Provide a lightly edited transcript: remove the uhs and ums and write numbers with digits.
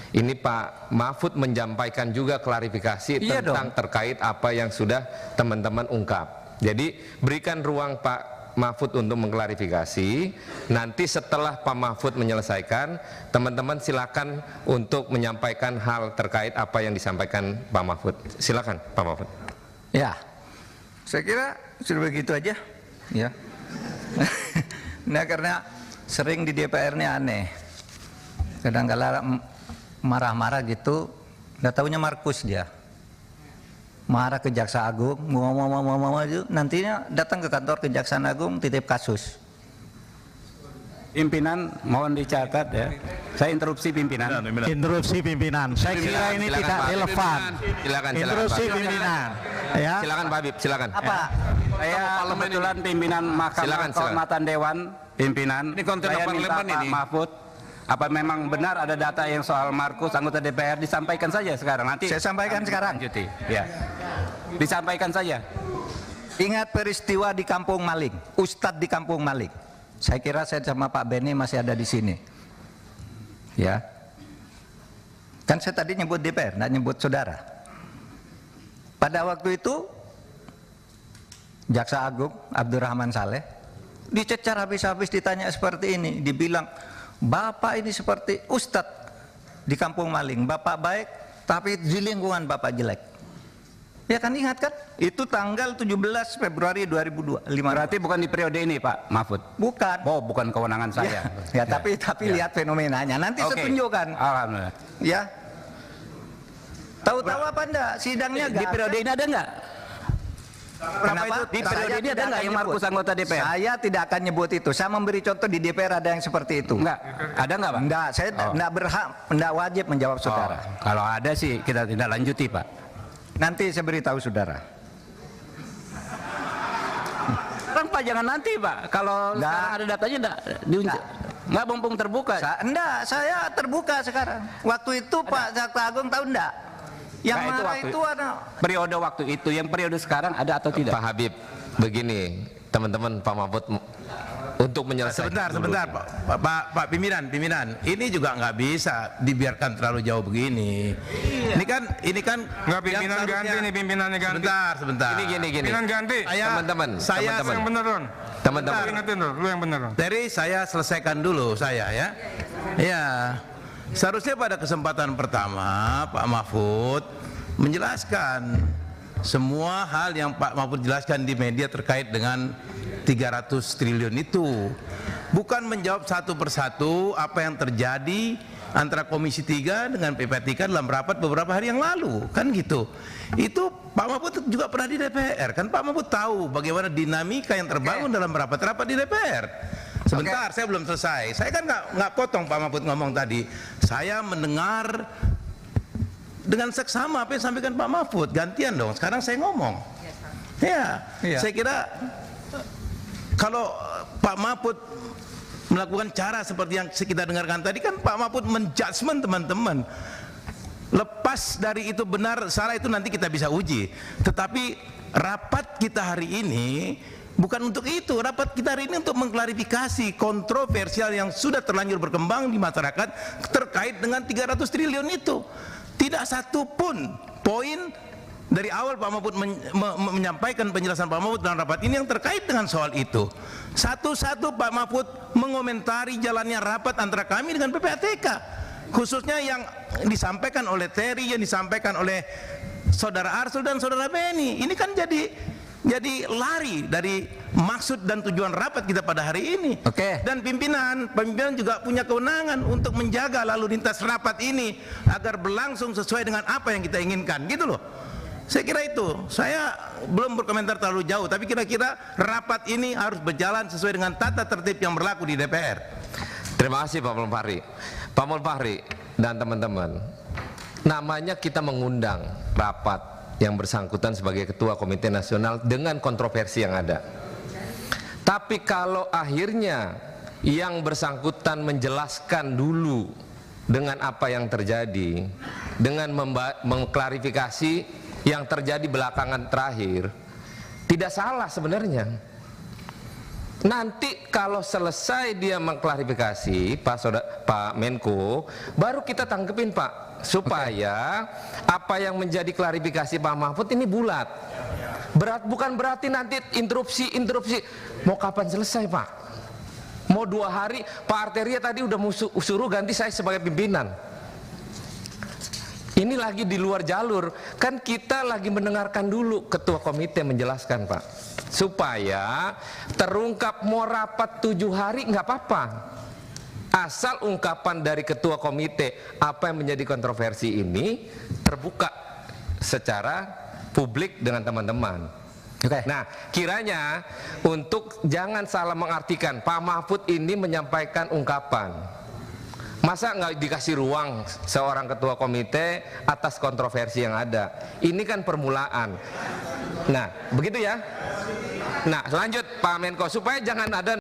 ini Pak Mahfud menyampaikan juga klarifikasi tentang terkait apa yang sudah teman-teman ungkap. Jadi berikan ruang Pak Mahfud untuk mengklarifikasi. Nanti setelah Pak Mahfud menyelesaikan, teman-teman silakan untuk menyampaikan hal terkait apa yang disampaikan Pak Mahfud. Silakan Pak Mahfud. Ya, saya kira sudah begitu aja. Ya. Nah, karena sering di DPR ini aneh. Kadang-kadang marah-marah gitu, nggak taunya Markus dia. Marah ke Jaksa Agung, ngomong nantinya datang ke kantor Kejaksaan Agung titip kasus. Pimpinan mohon dicatat ya. Saya interupsi pimpinan. Interupsi pimpinan. Saya kira ini tidak relevan. Silakan. Interupsi pimpinan. Ya. Silakan Pak Habib, silakan. Apa? Saya kebetulan pimpinan Mahkamah Kehormatan Dewan, pimpinan. Ini konten saya minta parlemen Pak ini. Mahfud, apa memang benar ada data yang soal Markus anggota DPR, disampaikan saja sekarang. Nanti Saya sampaikan sekarang. lanjuti. Ya. Disampaikan saja. Ingat peristiwa di Kampung Maling, Ustadz di Kampung Maling. Saya kira saya sama Pak Beni masih ada di sini. Ya. Kan saya tadi nyebut DPR, nggak nyebut saudara. Pada waktu itu Jaksa Agung Abdurrahman Saleh dicecar habis-habis, ditanya seperti ini, dibilang Bapak ini seperti Ustadz di Kampung Maling, Bapak baik tapi di lingkungan Bapak jelek. Ya kan, ingat kan? Itu tanggal 17 Februari 2005. Berarti bukan di periode ini Pak Mahfud? Bukan. Oh, bukan kewenangan saya. Ya, tapi lihat fenomenanya. Nanti saya tunjukkan. Alhamdulillah. Ya. Tahu-tahu apa enggak? Sidangnya Di periode ini ada enggak? Kenapa? Di periode ini ada enggak yang Markus anggota DPR? Saya tidak akan nyebut itu. Saya memberi contoh di DPR ada yang seperti itu. Enggak. Ada enggak, Pak? Enggak, saya enggak berhak, enggak wajib menjawab saudara. Kalau ada sih kita tidak lanjuti, Pak. Nanti saya beritahu saudara. Kan Pak jangan nanti Pak. Kalau sekarang ada datanya enggak mumpung terbuka. Enggak, saya terbuka sekarang. Waktu itu ada. Pak Jaksa Agung tahu enggak? Yang itu marah itu ada. Periode waktu itu, yang periode sekarang ada atau tidak? Pak Habib, begini teman-teman, Pak Mahfud untuk menyelesaikan. Sebentar Pak pimpinan, ini juga nggak bisa dibiarkan terlalu jauh begini. Ini kan nggak, pimpinan ganti nih, pimpinannya ganti. Sebentar. Ini gini. Pimpinan ganti. Teman-teman. Yang bener Ron. Teman-teman. Ingetin lu yang bener Ron. Dari saya selesaikan dulu saya ya. Ya. Seharusnya pada kesempatan pertama Pak Mahfud menjelaskan semua hal yang Pak Mahfud jelaskan di media terkait dengan 300 triliun itu, bukan menjawab satu persatu apa yang terjadi antara Komisi 3 dengan PPATK dalam rapat beberapa hari yang lalu, kan gitu. Itu Pak Mahfud juga pernah di DPR, kan Pak Mahfud tahu bagaimana dinamika yang terbangun dalam rapat-rapat di DPR. Sebentar, saya belum selesai. Saya kan nggak potong Pak Mahfud ngomong tadi. Saya mendengar dengan seksama apa yang disampaikan Pak Mahfud. Gantian dong. Sekarang saya ngomong. Ya. Saya kira kalau Pak Mahfud melakukan cara seperti yang kita dengarkan tadi, kan Pak Mahfud menjudgment teman-teman. Lepas dari itu benar salah itu nanti kita bisa uji. Tetapi rapat kita hari ini bukan untuk itu. Rapat kita hari ini untuk mengklarifikasi kontroversial yang sudah terlanjur berkembang di masyarakat terkait dengan 300 triliun itu. Tidak satu pun poin dari awal Pak Mahfud menyampaikan penjelasan Pak Mahfud dalam rapat ini yang terkait dengan soal itu. Satu-satu Pak Mahfud mengomentari jalannya rapat antara kami dengan PPATK, khususnya yang disampaikan oleh Terry, yang disampaikan oleh Saudara Arsul dan Saudara Beni. Ini kan jadi lari dari maksud dan tujuan rapat kita pada hari ini. Dan pimpinan juga punya kewenangan untuk menjaga lalu lintas rapat ini agar berlangsung sesuai dengan apa yang kita inginkan, gitu loh. Saya kira itu. Saya belum berkomentar terlalu jauh, tapi kira-kira rapat ini harus berjalan sesuai dengan tata tertib yang berlaku di DPR. Terima kasih Pak Mulfahri. Pak Mulfahri dan teman-teman, namanya kita mengundang rapat yang bersangkutan sebagai Ketua Komite Nasional dengan kontroversi yang ada. Tapi kalau akhirnya yang bersangkutan menjelaskan dulu dengan apa yang terjadi, dengan mengklarifikasi yang terjadi belakangan terakhir, tidak salah sebenarnya. Nanti kalau selesai dia mengklarifikasi Pak Menko, baru kita tangkepin Pak, supaya apa yang menjadi klarifikasi Pak Mahfud ini bulat. Bukan berarti nanti interupsi. Mau kapan selesai Pak? Mau 2 hari? Pak Arteria tadi udah suruh ganti saya sebagai pimpinan. Ini lagi di luar jalur. Kan kita lagi mendengarkan dulu ketua komite menjelaskan Pak, supaya terungkap. Mau rapat 7 hari nggak apa-apa, asal ungkapan dari ketua komite apa yang menjadi kontroversi ini terbuka secara publik dengan teman-teman. Nah, kiranya untuk jangan salah mengartikan, Pak Mahfud ini menyampaikan ungkapan, masa nggak dikasih ruang seorang ketua komite atas kontroversi yang ada. Ini kan permulaan. Nah, begitu ya. Nah, lanjut Pak Menko, supaya jangan ada